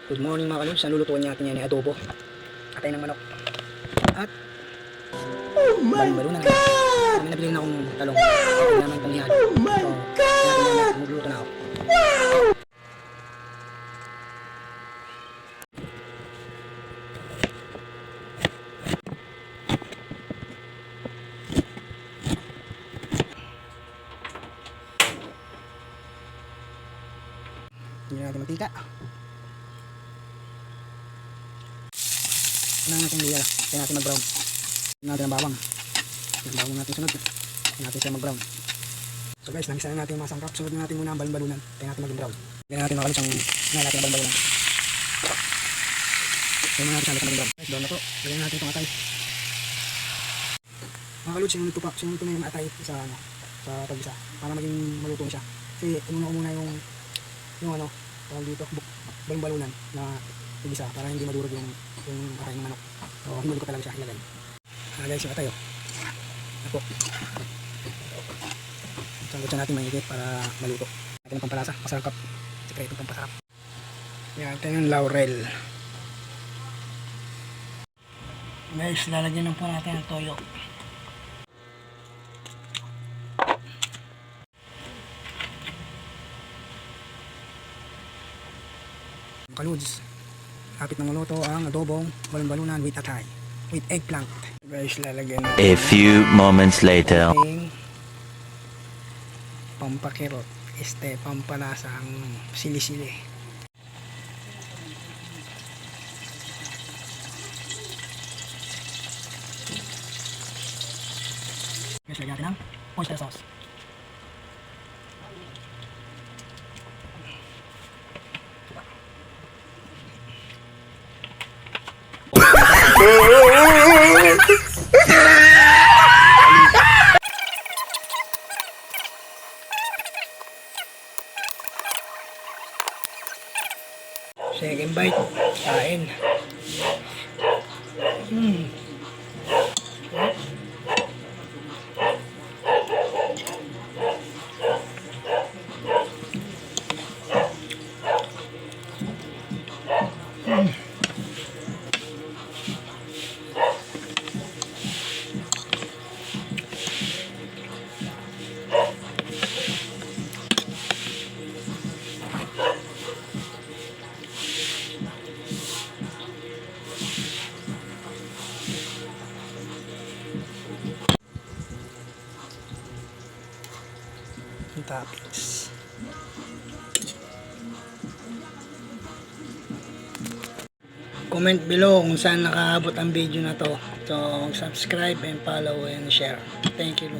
Good morning mga kalubs, nalulutuan natin yan ay adobo. Atay ng manok. At balo-balo na naman. May nabili na akong talong. Wow! Naman panghihalo. Oh my God! So, magluto na ako. Hindi natin mantika. Unahin natin luya. Kaya natin mag-brown. Unahin natin ang bawang. Yung bawang natin sunod. Kaya natin siya mag-brown. So guys, nagisa na natin yung mga sangkap. Sunod na natin muna ang balon-balunan. Kaya natin mag-brown. Kaya natin makalis ang natin ang balon-balunan. Kaya natin siya mag-brown. Guys, brown na po. Kaya natin itong atay. Mga kalud, sinunod ko na yung atay sa tag-isa. Para maging maluto siya. Kasi inuna ko muna yung tawag dito, balon-balunan na tag-isa para hindi madurog yung atay ng manok. So, hinuli ko talaga siya, ilagay. Guys, yung atay, Apo. Sanggot siya natin mahigit para maluto. Natin ang pampalasa, masarap. Sikretong pampasarap. Yan, ito yung laurel. Guys, lalagyan lang po natin ang toyo. Kaluds, kapit ng maluto ang adobong balon-balunan with atay, with eggplant. Guys, lalagyan natin a few moments later. Pampakirot, pampalasa ang sili-sili. Guys, lagyan natin ng oyster sauce. Second bite, kain. Toppings. Comment below kung saan nakaabot ang video na to. So, subscribe and follow and share. Thank you.